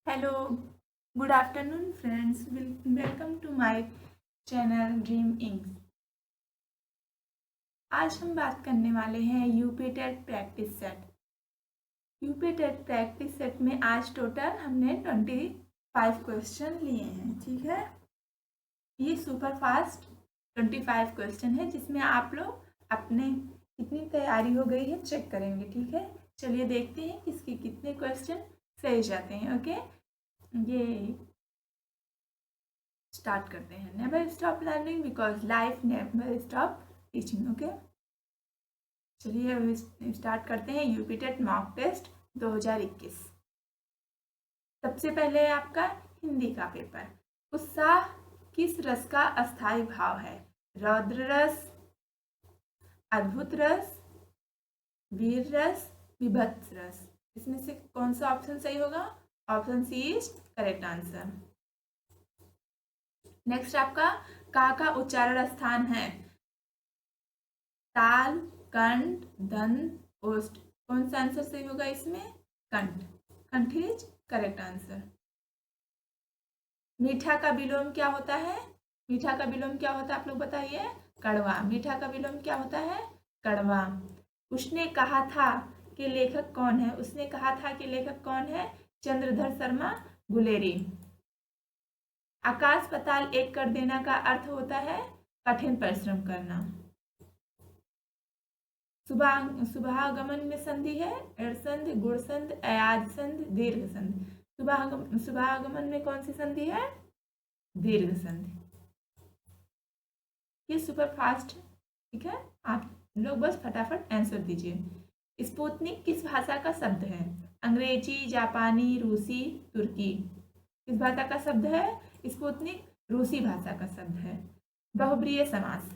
Hello, good afternoon friends. Welcome to my channel dream inks. आज हम बात करने वाले हैं UP TET practice set. UP TET practice set में आज टोटल हमने 25 क्वेश्चन लिए हैं। ठीक है, ये सुपर फास्ट 25 क्वेश्चन है जिसमें आप लोग अपने कितनी तैयारी हो गई है चेक करेंगे। ठीक है, चलिए देखते हैं किसके कितने क्वेश्चन सही जाते हैं। ओके, ये स्टार्ट करते हैं। Never stop learning because life never stop teaching. Okay, चलिए अब स्टार्ट करते हैं यूपी टेट मॉक टेस्ट 2021। सबसे पहले आपका हिंदी का पेपर। उत्साह किस रस का अस्थाई भाव है? रौद्र रस, अद्भुत रस, वीर रस, विभत्स रस। इसमें से कौन सा ऑप्शन सही होगा? Option C is correct answer. Next आपका का उच्चारण स्थान है ताल, कंठ, दंत, ओष्ठ। कौन सा आंसर सही होगा इसमें? कंठ। कंठ इज करेक्ट आंसर। मीठा का विलोम क्या होता है? मीठा का विलोम क्या होता है आप लोग बताइए? कड़वा। मीठा का विलोम क्या होता है? कड़वा। उसने कहा था कि लेखक कौन है? उसने कहा था कि लेखक कौन है? चंद्रधर शर्मा गुलेरी। आकाश पताल एक कर देना का अर्थ होता है कठिन परिश्रम करना। शुभागमन में संधि है एड़संध, गुणसंध, अयाज संध, दीर्घ संध। शुभागमन में कौन सी संधि है? दीर्घ संधि। ये सुपर फास्ट। ठीक है, आप लोग बस फटाफट आंसर दीजिए। स्पुतनिक किस भाषा का शब्द है? अंग्रेजी, जापानी, रूसी, तुर्की। किस भाषा का शब्द है? स्पुतनिक रूसी भाषा का शब्द है। बहुब्रीय समास।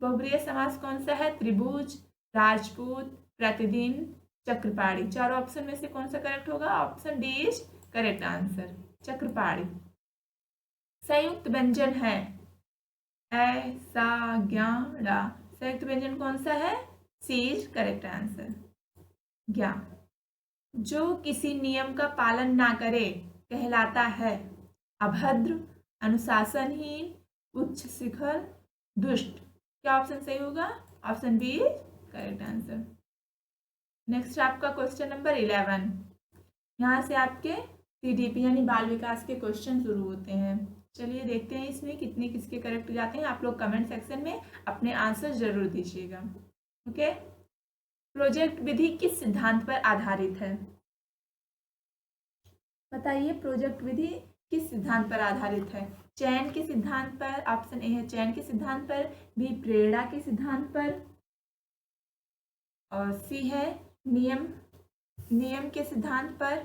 बहुब्रीय समास कौन सा है? त्रिभुज, राजपूत, प्रतिदिन, चक्रपाणी। चारों ऑप्शन में से कौन सा करेक्ट होगा? Option D is correct answer, Chakrapani. संयुक्त व्यंजन है ऐ, सा, ज्ञा, ड़ा। संयुक्त व्यंजन कौन सा है? सी इज करेक्ट आंसर, ज्ञा। जो किसी नियम का पालन ना करे कहलाता है अभद्र, अनुशासनहीन, उच्च शिखर, दुष्ट। क्या ऑप्शन सही होगा? Option B is correct answer. Next आपका क्वेश्चन नंबर 11। यहाँ से आपके सीडीपी यानी बाल विकास के क्वेश्चन शुरू होते हैं। चलिए देखते हैं इसमें कितने किसके करेक्ट जाते हैं। आप लोग कमेंट सेक्शन में अपने आंसर जरूर दीजिएगा। ओके, प्रोजेक्ट विधि किस सिद्धांत पर आधारित है? बताइए, प्रोजेक्ट विधि किस सिद्धांत पर आधारित है? चयन के सिद्धांत पर, ऑप्शन ए है चयन के सिद्धांत पर, बी प्रेरणा के सिद्धांत पर, और सी है नियम नियम के सिद्धांत पर,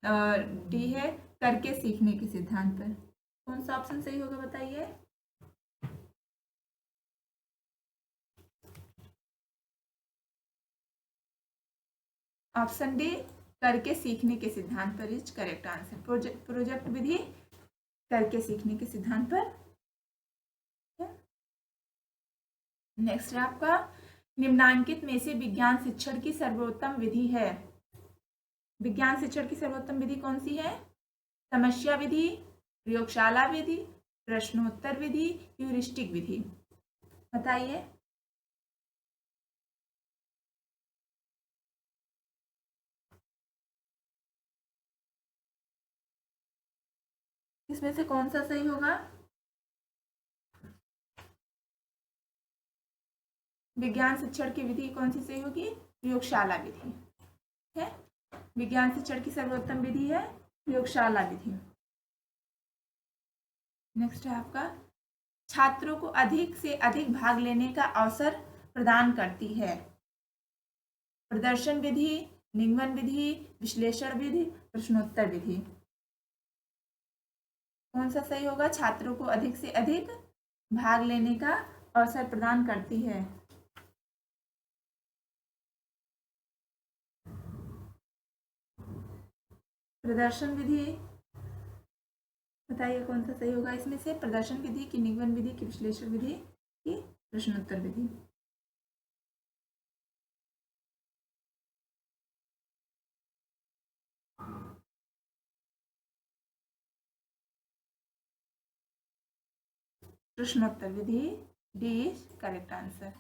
और डी है करके सीखने के सिद्धांत पर। कौन सा ऑप्शन सही होगा बताइए? ऑप्शन डी करके सीखने के सिद्धांत पर इज करेक्ट आंसर। प्रोजेक्ट विधि करके सीखने के सिद्धांत पर। नेक्स्ट है आपका निम्नांकित में से विज्ञान शिक्षण की सर्वोत्तम विधि है। विज्ञान शिक्षण की सर्वोत्तम विधि कौन सी है? समस्या विधि, प्रयोगशाला विधि, प्रश्नोत्तर विधि, ह्यूरिस्टिक विधि। बताइए। इसमें से कौन सा सही होगा? विज्ञान शिक्षण की विधि कौन सी सही होगी? प्रयोगशाला विधि है। विज्ञान शिक्षण की सर्वोत्तम विधि है प्रयोगशाला विधि। नेक्स्ट है आपका छात्रों को अधिक से अधिक भाग लेने का अवसर प्रदान करती है। प्रदर्शन विधि, निगमन विधि, विश्लेषण विधि, प्रश्नोत्तर विधि। कौन सा सही होगा? छात्रों को अधिक से अधिक भाग लेने का अवसर प्रदान करती है। प्रदर्शन विधि। बताइए कौन सा सही होगा इसमें से? प्रदर्शन विधि की, निगमन विधि की, विश्लेषण विधि की, प्रश्नोत्तर विधि। प्रश्नोत्तर विधि, डी इज करेक्ट आंसर।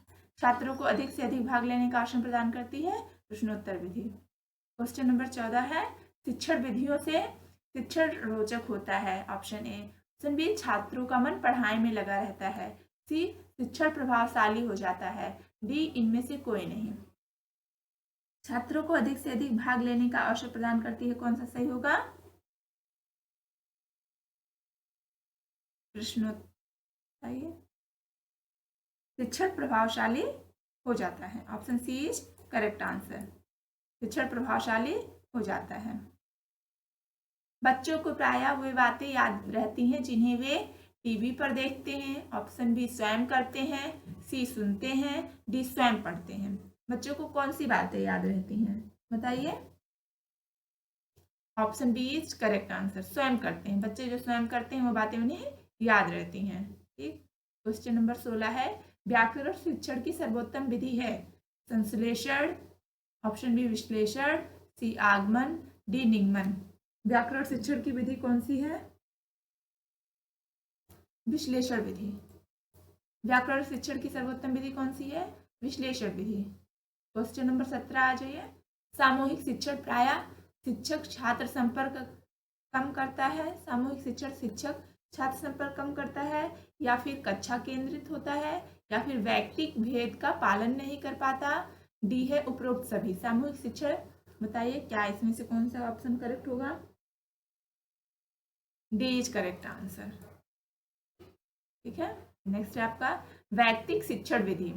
छात्रों को अधिक से अधिक भाग लेने का अवसर प्रदान करती है प्रश्नोत्तर विधि। क्वेश्चन नंबर 14 है, शिक्षण विधियों से शिक्षण रोचक होता है। Option A. ऑप्शन बी, छात्रों का मन पढ़ाई में लगा रहता है। सी, शिक्षण प्रभावशाली हो जाता है। डी, इनमें से कोई नहीं। छात्रों को अधिक से अधिक भाग लेने का अवसर प्रदान करती है, कौन सा सही होगा? प्रश्नोत्तर, शिक्षण प्रभावशाली हो जाता है। Option C is correct answer. शिक्षण प्रभावशाली हो जाता है। बच्चों को प्रायः वे बातें याद रहती हैं जिन्हें वे टीवी पर देखते हैं। ऑप्शन बी, स्वयं करते हैं। सी, सुनते हैं। डी, स्वयं पढ़ते हैं। बच्चों को कौन सी बातें याद रहती हैं, बताइए। Option B is correct answer. स्वयं करते हैं, बच्चे जो स्वयं करते हैं वो बातें उन्हें याद रहती हैं। ठीक। क्वेश्चन नंबर 16 है, व्याकरण शिक्षण की सर्वोत्तम विधि है। संश्लेषण, ऑप्शन बी विश्लेषण, सी आगमन, डी निगमन। व्याकरण शिक्षण की विधि कौन सी है? विश्लेषण विधि। व्याकरण शिक्षण की सर्वोत्तम विधि कौन सी है? विश्लेषण विधि। क्वेश्चन नंबर 17 आ जाइए। सामूहिक शिक्षण प्रायः शिक्षक छात्र संपर्क कम करता है। सामूहिक शिक्षण शिक्षक छात्र संपर्क कम करता है, या फिर कक्षा केंद्रित होता है, या फिर वैयक्तिक भेद का पालन नहीं कर पाता। डी है उपरोक्त सभी। सामूहिक शिक्षण, बताइए क्या इसमें से कौन सा ऑप्शन करेक्ट होगा? D is correct answer. ठीक है। नेक्स्ट है आपका वैयक्तिक शिक्षण विधि।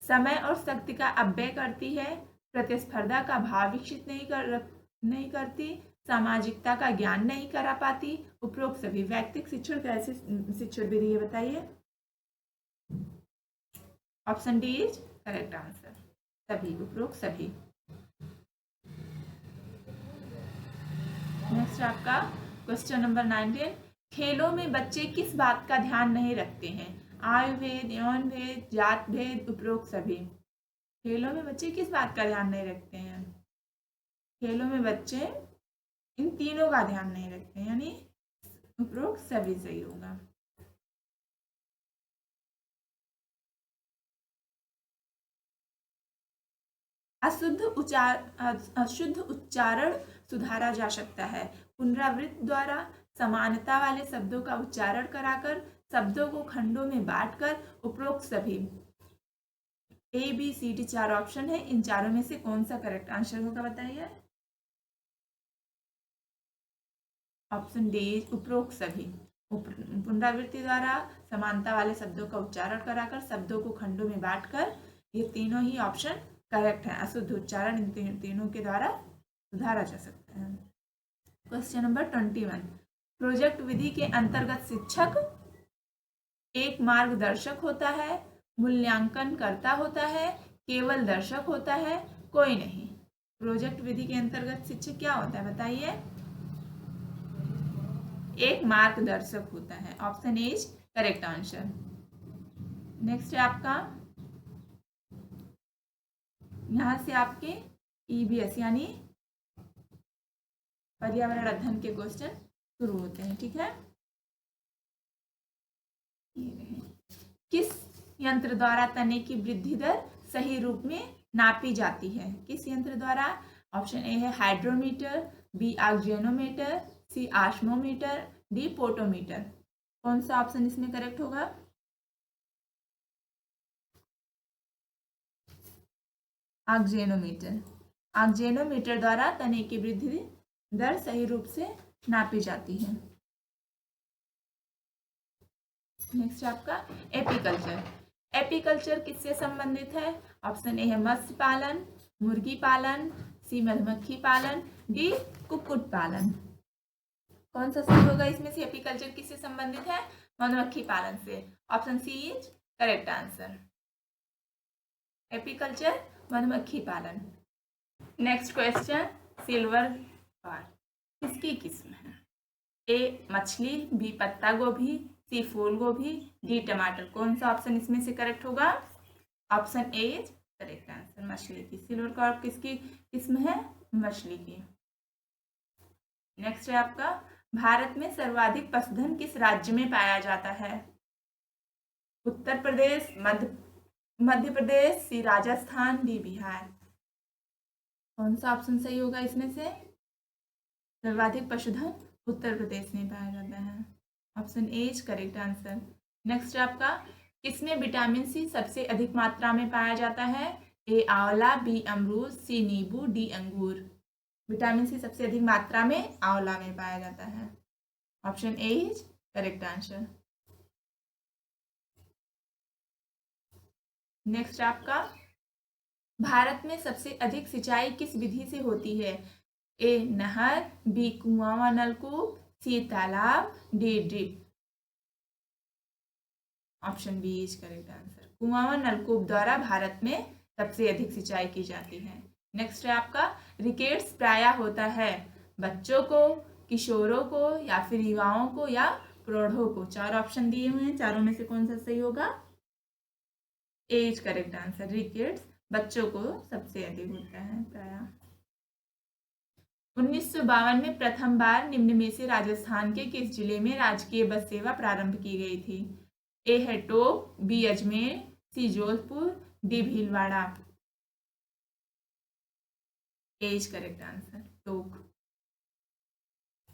समय और शक्ति का अपव्यय करती है। प्रतिस्पर्धा का भाव विकसित नहीं करती। सामाजिकता का ज्ञान नहीं करा पाती। उपरोक्त सभी। वैयक्तिक शिक्षण कैसी शिक्षण विधि है, बताइए। Option D is correct answer. सभी, उपरोक्त सभी। नेक्स्ट आपका क्वेश्चन नंबर 19, खेलों में बच्चे किस बात का ध्यान नहीं रखते हैं? आयु भेद, यौन भेद, जात भेद, उपरोक्त सभी। खेलों में बच्चे किस बात का ध्यान नहीं रखते हैं? खेलों में बच्चे इन तीनों का ध्यान नहीं रखते, यानी उपरोक्त सभी सही होगा। अशुद्ध उच्चारण सुधारा जा सकता है। पुनरावृत्ति द्वारा, समानता वाले शब्दों का उच्चारण कराकर, शब्दों को खंडों में बांटकर, उपरोक्त सभी। A B C D 4 option है, इन चारों में से कौन सा करेक्ट आंसर होगा, बताइए। ऑप्शन डी उपरोक्त सभी। पुनरावृत्ति द्वारा, समानता वाले शब्दों का उच्चारण कराकर, शब्दों को खंडों में बांटकर, ये तीनों ही ऑप्शन करेक्ट है। अशुद्ध उच्चारण इन तीनों के द्वारा सुधारा जा सकता है। क्वेश्चन नंबर 21, प्रोजेक्ट विधि के अंतर्गत शिक्षक एक मार्गदर्शक होता है, मूल्यांकन करता होता है, केवल दर्शक होता है, कोई नहीं। प्रोजेक्ट विधि के अंतर्गत शिक्षक क्या होता है, बताइए। एक मार्गदर्शक होता है। Option A is correct answer. Next है आपका, यहां से आपके ईबीएस यानी पर्यावरण अध्ययन के क्वेश्चन शुरू होते हैं। ठीक है। किस यंत्र द्वारा तने की वृद्धि दर सही रूप में नापी जाती है? किस यंत्र द्वारा? ऑप्शन ए है हाइड्रोमीटर, बी ऑक्जेनोमीटर, सी आस्मोमीटर, डी पोटोमीटर। कौन सा ऑप्शन इसमें करेक्ट होगा? ऑक्जेनोमीटर। ऑक्जेनोमीटर द्वारा तने की वृद्धि दर सही रूप से नापी जाती है। नेक्स्ट आपका एपीकल्चर। एपीकल्चर किससे संबंधित है? ऑप्शन ए है मत्स्य पालन, मुर्गी पालन, सी मधुमक्खी पालन, डी कुक्कुट पालन। कौन सा सही होगा इसमें से? एपीकल्चर किससे संबंधित है? मधुमक्खी पालन से। Option C is correct answer. Apiculture मधुमक्खी पालन। नेक्स्ट क्वेश्चन, सिल्वर कार्प किसकी किस्म है? ए मछली, बी पत्ता गोभी, सी फूल गोभी, डी टमाटर। कौन सा ऑप्शन इसमें से करेक्ट होगा? Option A is correct answer, मछली की। सिल्वर कार्प किसकी किस्म है? मछली की। नेक्स्ट है आपका, भारत में सर्वाधिक पशुधन किस राज्य में पाया जाता है? उत्तर प्रदेश, मध्य प्रदेश, सी राजस्थान, डी बिहार। कौन सा ऑप्शन सही होगा इसमें से? सर्वाधिक पशुधन उत्तर प्रदेश में पाया जाता है। Option A is correct answer. Next आपका, किसमें विटामिन सी सबसे अधिक मात्रा में पाया जाता है? ए आंवला, बी अमरूद, सी नींबू, डी अंगूर। विटामिन सी सबसे अधिक मात्रा में आंवला में पाया जाता है। Option A is correct answer. Next आपका, भारत में सबसे अधिक सिंचाई किस विधि से होती है? ए नहर, बी कुआं व नलकूप, सी तालाब, D drip. Option B is correct answer. कुआं व नलकूप द्वारा भारत में सबसे अधिक सिंचाई की जाती है। नेक्स्ट है आपका, रिकेट्स प्रायः होता है बच्चों को, किशोरों को, या फिर युवाओं को, या प्रौढ़ों को। चार ऑप्शन दिए हुए हैं, चारों में से कौन सा सही होगा? ए इज करेक्ट आंसर। रिकेट्स बच्चों को सबसे अधिक होता है प्रायः। 1952 में प्रथम बार निम्न में से राजस्थान के किस जिले में राजकीय बस सेवा प्रारंभ की गई थी? ए है Tonk, B Ajmer, C Jodhpur, D Bhilwara. A is correct answer, Tonk.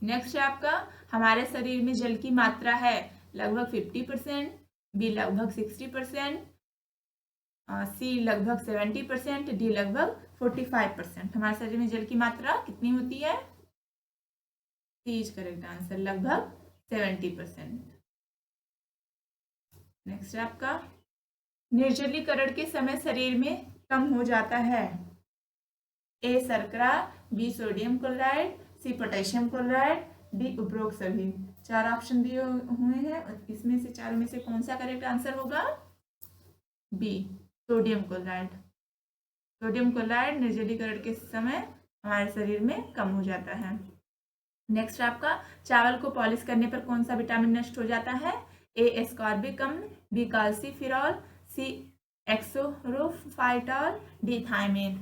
Next है आपका, हमारे शरीर में जल की मात्रा है लगभग 50%, बी लगभग 60%, सी लगभग 70%, डी लगभग 45%। हमारे शरीर में जल की मात्रा कितनी होती है? सी इज करेक्ट आंसर, लगभग 70%। नेक्स्ट है आपका, निर्जलीकरण के समय शरीर में कम हो जाता है। ए शर्करा, B sodium chloride, C potassium chloride, D उपरोक्त सभी। चार ऑप्शन दिए हुए हैं, इसमें से चारों में से कौन सा करेक्ट आंसर होगा? B sodium chloride. Sodium chloride निर्जलीकरण के समय हमारे शरीर में कम हो जाता है। नेक्स्ट आपका, चावल को पॉलिश करने पर कौन सा विटामिन नष्ट हो जाता है? ए एस्कॉर्बिक अम्ल, B calciferol, C axerophthol, D thiamine.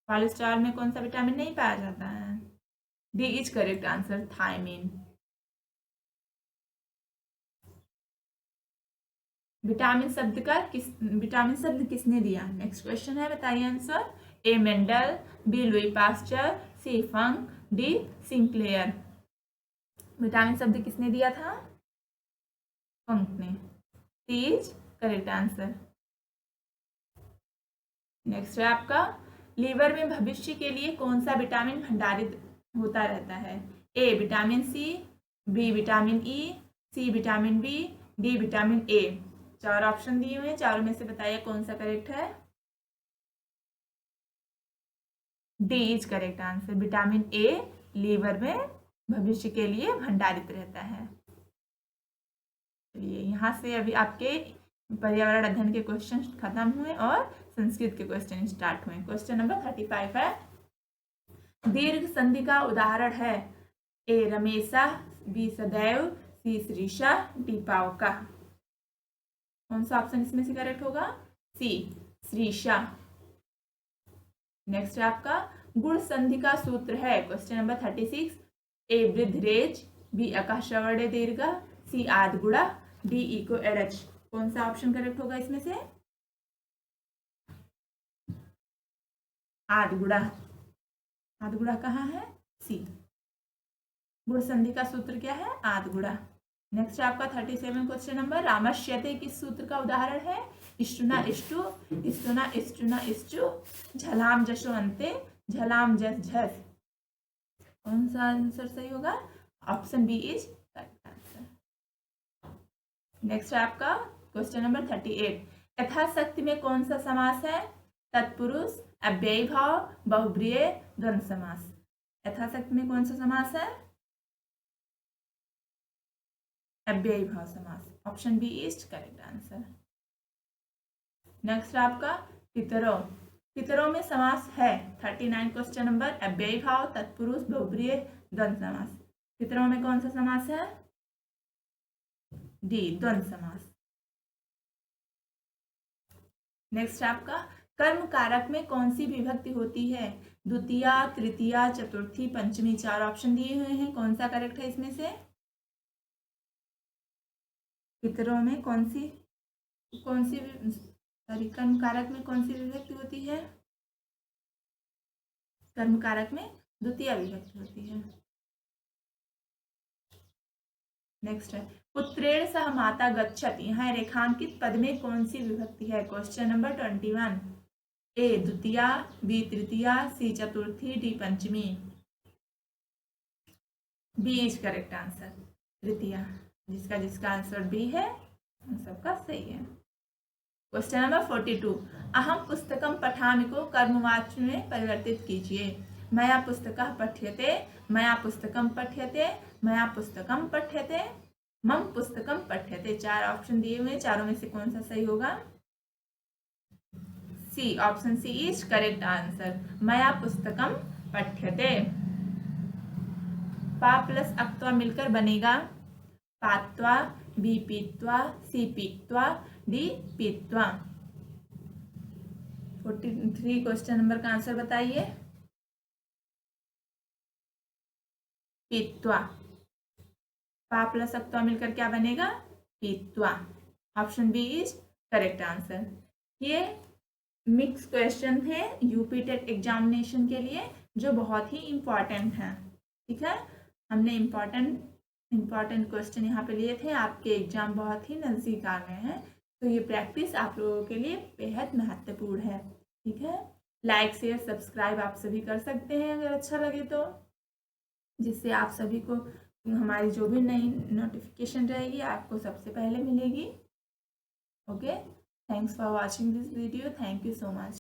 Polish चावल में कौन सा विटामिन नहीं पाया जाता है? D is correct answer, thiamine. Vitamin शब्द किसने दिया? नेक्स्ट क्वेश्चन है, बताइए answer. A Mendel, B Louis Pasteur, C Funk, D Sinclair. Vitamin शब्द किसने दिया था? फंक ने। C is correct answer. Next है आपका, लीवर में भविष्य के लिए कौन सा विटामिन भंडारित होता रहता है? A vitamin C, B vitamin E, C vitamin B, D vitamin A. चार ऑप्शन दिए हुए हैं, चारों में से बताइए कौन सा करेक्ट है? D is correct answer. Vitamin A liver में भविष्य के लिए भंडारित रहता है। चलिए, यहाँ से अभी आपके पर्यावरण अध्ययन के क्वेश्चन खत्म हुए और संस्कृत के क्वेश्चन स्टार्ट हुए। क्वेश्चन नंबर 35 है, दीर्घ संधि का उदाहरण है। ए रमेशा, बी सदैव, सी श्रीषा, डी पावका। कौन सा ऑप्शन इसमें से करेक्ट होगा? सी श्रीषा। नेक्स्ट है आपका, गुण संधि का सूत्र है। क्वेश्चन नंबर 36, ए वृद्धरेज, बी अकाश्रवणे दीर्घ, सी आदगुड़ा, डी इको एडच। कौन सा ऑप्शन करेक्ट होगा इसमें से? आदगुड़ा। आदगुड़ा कहाँ है? सी। गुण संधि का सूत्र क्या है? आदगुड़ा। नेक्स्ट आपका 37 क्वेश्चन नंबर, रामश्यते किस सूत्र का उदाहरण है? इष्टुना इष्टु, इष्टुना इष्टुना इष्टु, झलाम जशो अंते, झलाम जस झस। कौन सा आंसर सही होगा? Option B is correct answer. Next आपका क्वेश्चन नंबर 38, यथाशक्ति में कौन सा समास है? तत्पुरुष, अव्ययी भाव, बहुब्रीहि, द्वंद्व समास। यथाशक्ति में कौन सा समास है? अव्ययी भाव समास। Option B is correct answer. Next आपका पितरों। पितरों में समास है 39 क्वेश्चन नंबर, अव्ययी भाव, तत्पुरुष, बहुब्रीहि, द्वंद्व समास। पितरों में कौन सा समास है? डी द्वंद्व समास। नेक्स्ट आपका, कर्म कारक में कौन सी विभक्ति होती है? द्वितीया, तृतीया, चतुर्थी, पंचमी। चार ऑप्शन दिए हुए हैं, कौन सा करेक्ट है इसमें से? पितरों में कौन सी कौन सी सॉरी कर्म कारक में कौन सी विभक्ति होती है? कर्म कारक में द्वितीय विभक्ति होती है। नेक्स्ट है पुत्रेण सह माता गच्छति, यहाँ रेखांकित पद में कौन सी विभक्ति है? Question number 21। ए द्वितीया, बी तृतीया, सी चतुर्थी, डी पंचमी। बी इज करेक्ट आंसर, तृतीया। जिसका आंसर बी है उन सबका सही है। Question number 42। अहम पुस्तकम पठामि को कर्मवाच्य में परिवर्तित कीजिए। मया पुस्तकः पठ्यते, मया पुस्तकम पठ्यते, मया पुस्तकम पठ्यते, मम पुस्तकम पठ्यते। 4 ऑप्शन दिए हुए, चारों में से कौन सा सही होगा? C, option C is correct answer, मया पुस्तकम पठ्यते। पा प्लस अक्त्वा मिलकर बनेगा पात्वा, बी पीत्वा, सी पीत्वा, डी पीत्वा। 43 क्वेश्चन नंबर का आंसर बताइए। पीत्वा, पा प्लस अक्त्वा मिलकर क्या बनेगा? पीत्वा। Option B is correct answer. ये मिक्स क्वेश्चन थे यूपी टेट एग्जामिनेशन के लिए, जो बहुत ही इम्पॉर्टेंट हैं। ठीक है, हमने इम्पॉर्टेंट क्वेश्चन यहाँ पे लिए थे। आपके एग्जाम बहुत ही नज़दीक आ गए हैं, तो ये प्रैक्टिस आप लोगों के लिए बेहद महत्वपूर्ण है। ठीक है, लाइक शेयर सब्सक्राइब आप सभी कर सकते हैं अगर अच्छा लगे तो, जिससे आप सभी को हमारी जो भी नई नोटिफिकेशन रहेगी आपको सबसे पहले मिलेगी। Okay, thanks for watching this video, thank you so much.